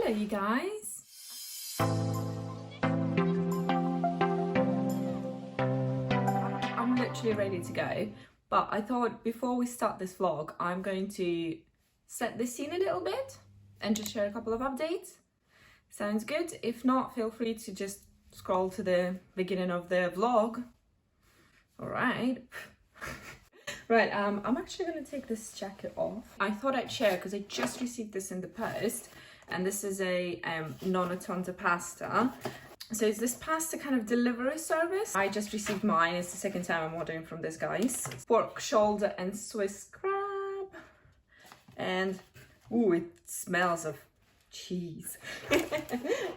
Hello you guys. I'm literally ready to go, but I thought before we start this vlog I'm going to set the scene a little bit and just share a couple of updates. Sounds good? If not, feel free to just scroll to the beginning of the vlog. Alright. Right, I'm actually going to take this jacket off. I thought I'd share because I just received this in the post, and this is a non-tonta pasta. So it's this pasta kind of delivery service. I just received mine. It's the second time I'm ordering from this, guys. Pork shoulder and Swiss crab. And, ooh, it smells of cheese.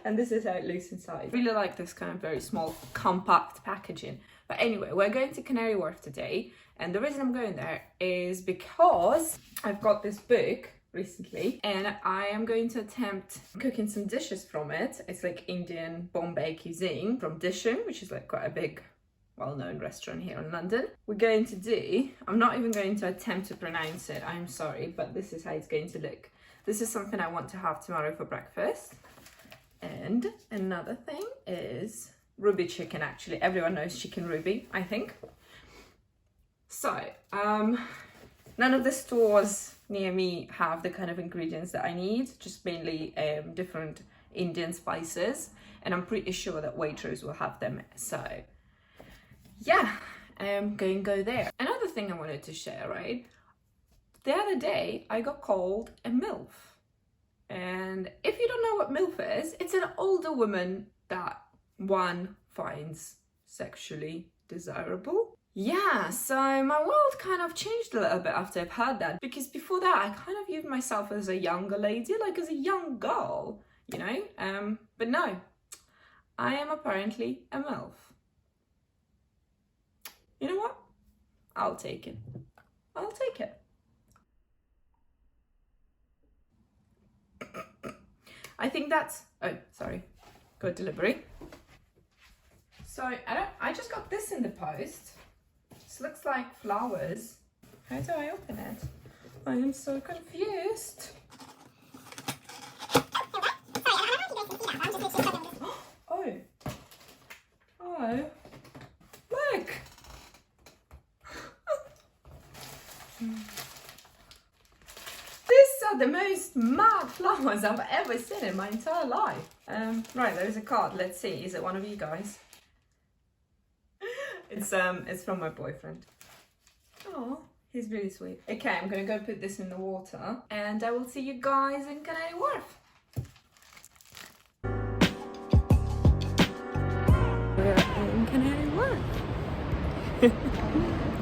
And this is how it looks inside. I really like this kind of very small, compact packaging. But anyway, we're going to Canary Wharf today. And the reason I'm going there is because I've got this book recently and I am going to attempt cooking some dishes from it. It's like Indian Bombay cuisine from Dishoom, which is like quite a big well-known restaurant here in London. We're going to do, I'm not even going to attempt to pronounce it, I'm sorry, but this is how it's going to look. This is something I want to have tomorrow for breakfast. And another thing is ruby chicken, actually. Everyone knows chicken ruby, I think. So, none of the stores near me have the kind of ingredients that I need, just mainly different Indian spices, and I'm pretty sure that Waitrose will have them. So, yeah, I'm going to go there. Another thing I wanted to share, right? The other day, I got called a MILF. And if you don't know what MILF is, it's an older woman that one finds sexually desirable. Yeah, so my world kind of changed a little bit after I've heard that, because before that I kind of viewed myself as a younger lady, like as a young girl, you know, but no, I am apparently a MILF. You know what? I'll take it. I'll take it. I think that's, oh, sorry, got delivery. So I just got this in the post. This looks like flowers. How do I open it? I am so confused. Oh. Oh. Look. These are the most mad flowers I've ever seen in my entire life. Right, there's a card. Let's see. Is it one of you guys? It's from my boyfriend. Oh, he's really sweet. Okay, I'm gonna go put this in the water and I will see you guys in Canary Wharf. We're in Canary Wharf.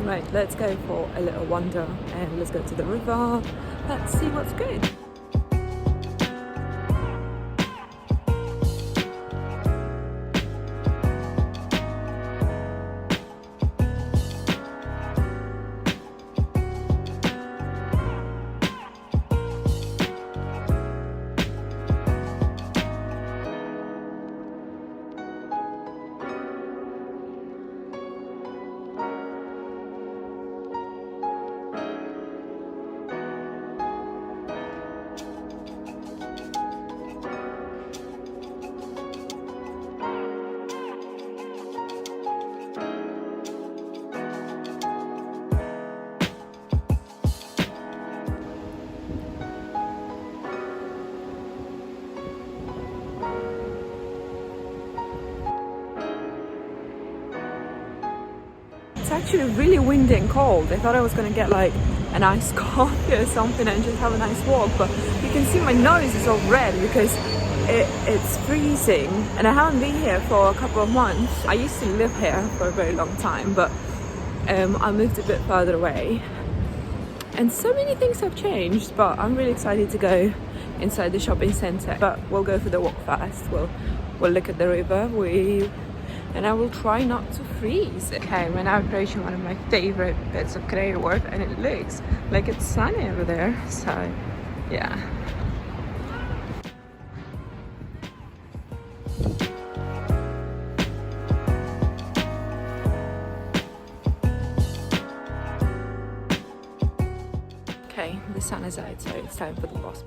Right, let's go for a little wander and let's go to the river. Let's see what's good. It's actually really windy and cold. I thought I was gonna get like a nice coffee or something and just have a nice walk, but you can see my nose is all red because it's freezing and I haven't been here for a couple of months. I used to live here for a very long time, but I moved a bit further away and so many things have changed, but I'm really excited to go inside the shopping centre. But we'll go for the walk first. We'll look at the river. And I will try not to freeze. Okay, we're now approaching one of my favorite bits of Canary Wharf and it looks like it's sunny over there, so yeah. Okay, the sun is out, so it's time for the boss.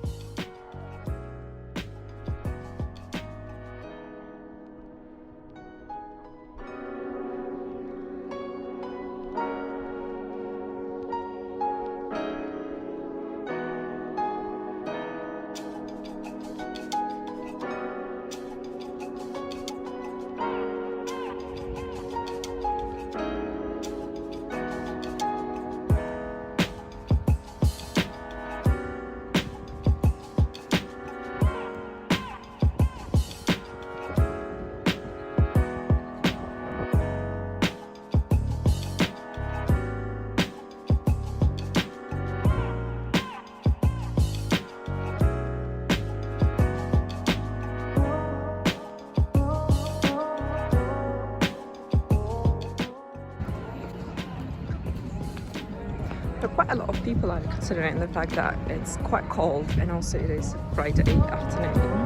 people are considering the fact that it's quite cold and also it is Friday afternoon.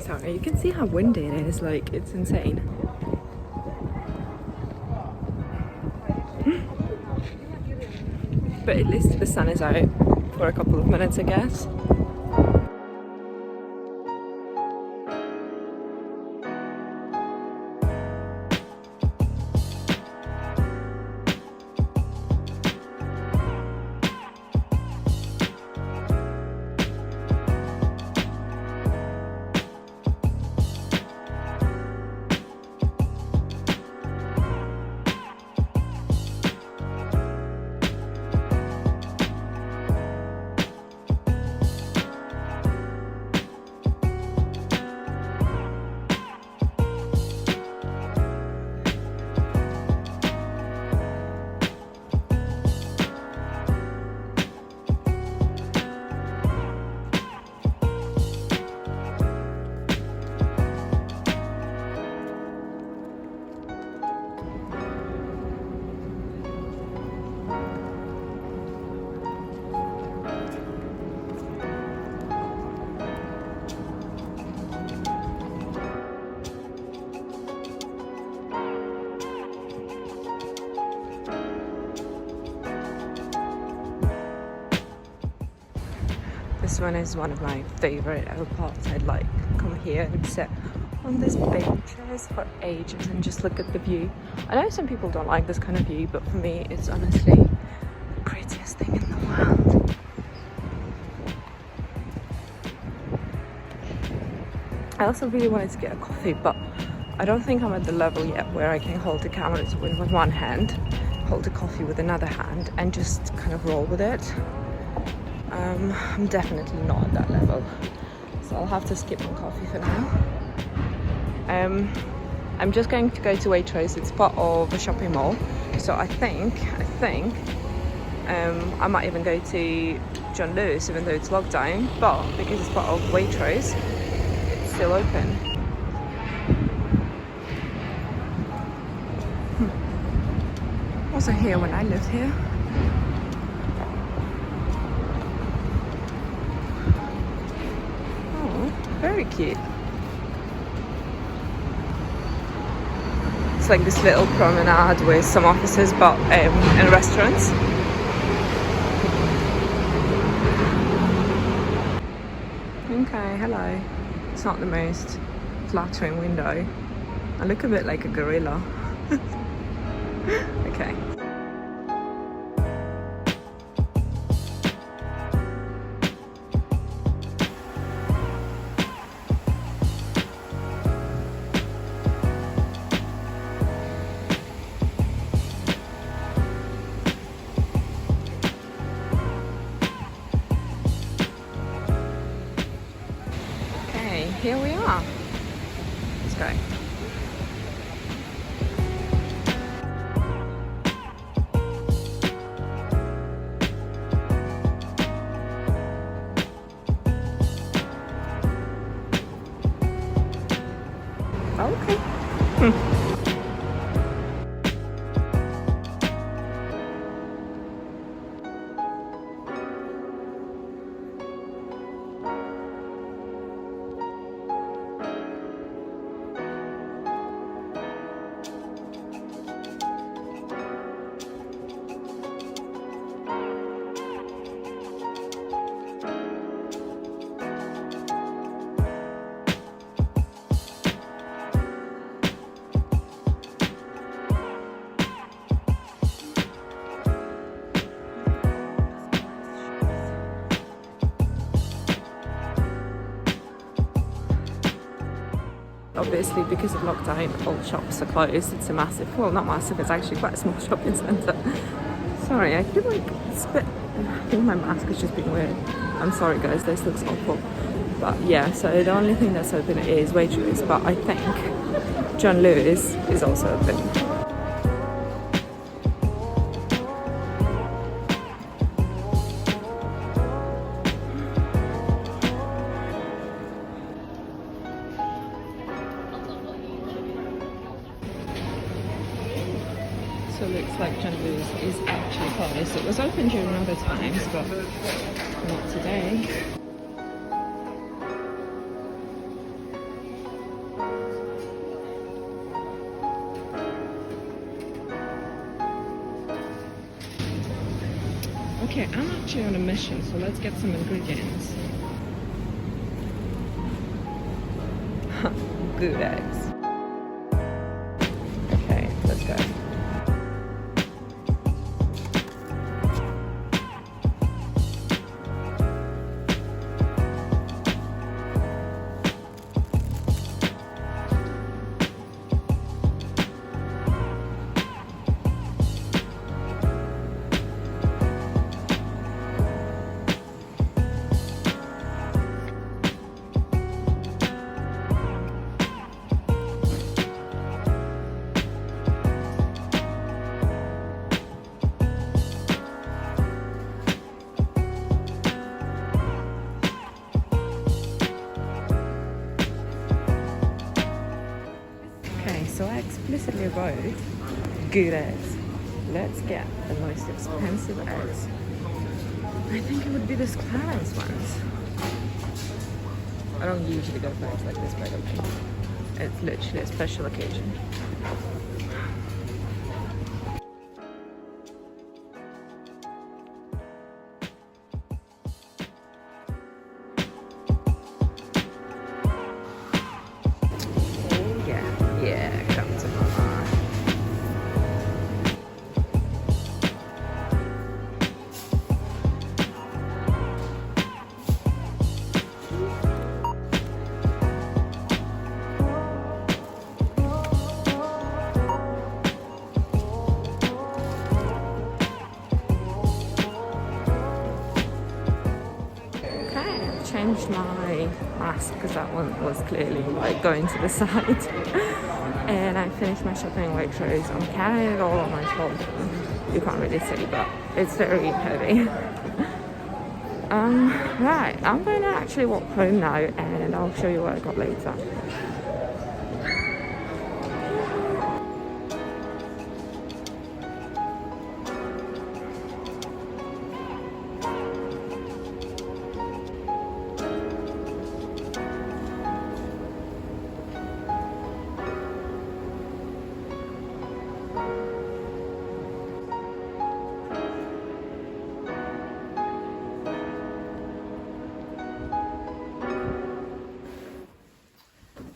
Sorry, you can see how windy it is, like it's insane. But at least the sun is out for a couple of minutes, I guess. This one is one of my favorite ever parts. I'd like come here and sit on these benches for ages and just look at the view. I know some people don't like this kind of view, but for me it's honestly the prettiest thing in the world. I also really wanted to get a coffee, but I don't think I'm at the level yet where I can hold the camera with one hand, hold the coffee with another hand and just kind of roll with it. I'm definitely not at that level, so I'll have to skip on coffee for now. I'm just going to go to Waitrose. It's part of a shopping mall, so I think I might even go to John Lewis even though it's locked down, but because it's part of Waitrose it's still open. Wasn't here when I lived here. Very cute. It's like this little promenade with some offices but and restaurants. Okay, hello. It's not the most flattering window. I look a bit like a gorilla. Okay. Here we are. Let's go. Okay. obviously because of lockdown all shops are closed. It's a massive, well not massive, it's actually quite a small shopping centre. Sorry, I feel like it's a bit, I think my mask is just being weird. I'm sorry guys, this looks awful. But yeah, so the only thing that's open is Waitrose, but I think John Lewis is also open. So it looks like John Lewis is actually closed. It was open during other times, but not today. Okay, I'm actually on a mission, so let's get some ingredients. Good eggs. Okay, let's go. So I explicitly wrote good eggs. Let's get the most expensive eggs. I think it would be the Clarence ones. I don't usually go for eggs like this, by the way. It's literally a special occasion. Changed my mask because that one was clearly like going to the side. And I finished my shopping in Waitrose. I'm carrying it all on my shoulder. You can't really see, but it's very heavy. Right, I'm going to actually walk home now and I'll show you what I got later.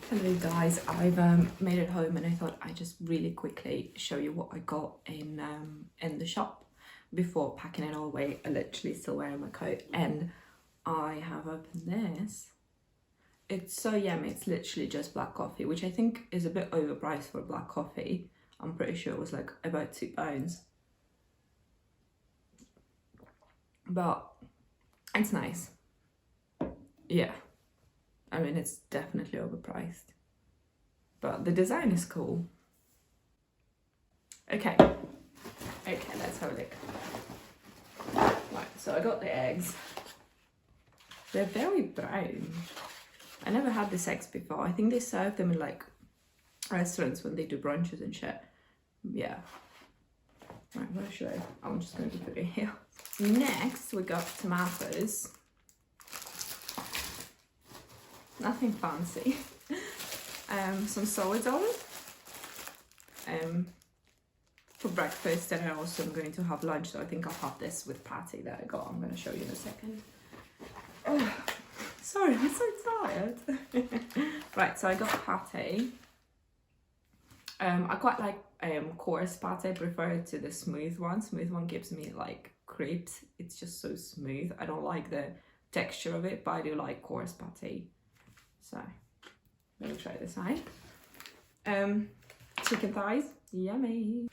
Hello guys, I've made it home and I thought I'd just really quickly show you what I got in the shop before packing it all away. I'm literally still wearing my coat and I have opened this. It's so yummy. It's literally just black coffee, which I think is a bit overpriced for black coffee. I'm pretty sure it was like about £2. But it's nice. Yeah. I mean, it's definitely overpriced, but the design is cool. Okay, let's have a look. Right, so I got the eggs. They're very brown. I never had these eggs before. I think they serve them in like restaurants when they do brunches and shit. Yeah. Right, where should I? I'm just going to put it here. Next, we got tomatoes. Nothing fancy. Some sourdough for breakfast, and I also am going to have lunch, so I think I'll have this with patty that I got. I'm going to show you in a second. Oh, sorry, I'm so tired. Right, so I got patty. I quite like coarse patty. I prefer it to the smooth one. Smooth one gives me like crepes. It's just so smooth. I don't like the texture of it, but I do like coarse patty. So Let me try this side. Chicken thighs, yummy.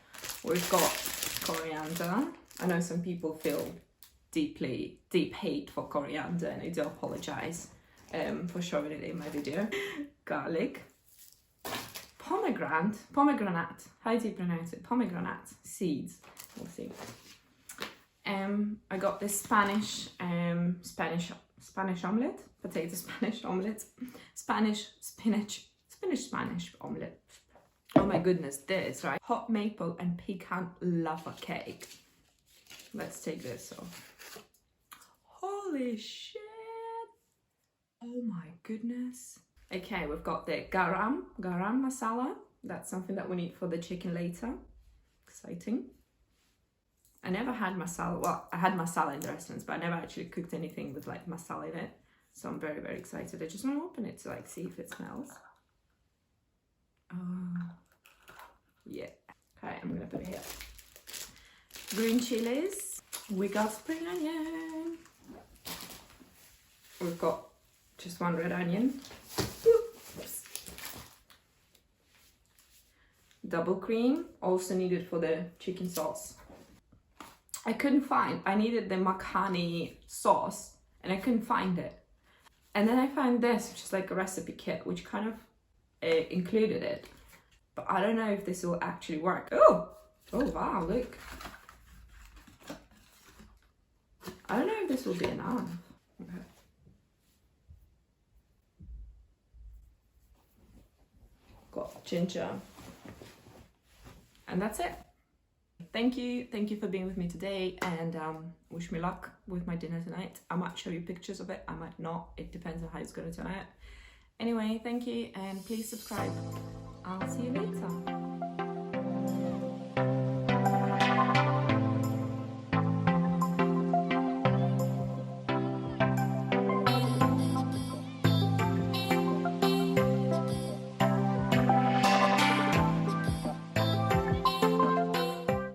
We've got coriander. I know some people feel deep hate for coriander, and I do apologize for showing it in my video. Garlic, pomegranate, how do you pronounce it? Pomegranate seeds, we'll see. I got this Spanish omelette, potato Spanish omelette, Spanish omelette. Oh my goodness, this, right? Hot maple and pecan lava cake. Let's take this off. Holy shit! Oh my goodness. Okay, we've got the garam masala. That's something that we need for the chicken later. Exciting. I never had masala. Well, I had masala in the restaurants, but I never actually cooked anything with like masala in it. So I'm very, very excited. I just want to open it to like see if it smells. Oh, yeah. Okay, I'm gonna put it here. Green chilies. We got spring onion. We've got just one red onion. Oops. Double cream, also needed for the chicken sauce. I needed the makhani sauce and I couldn't find it. And then I found this, which is like a recipe kit, which kind of included it. But I don't know if this will actually work. Oh wow, look. I don't know if this will be enough. Okay. Got ginger. And that's it. Thank you for being with me today, and wish me luck with my dinner tonight. I might show you pictures of it, I might not. It depends on how it's going to turn out. Anyway, thank you, and please subscribe. I'll see you later.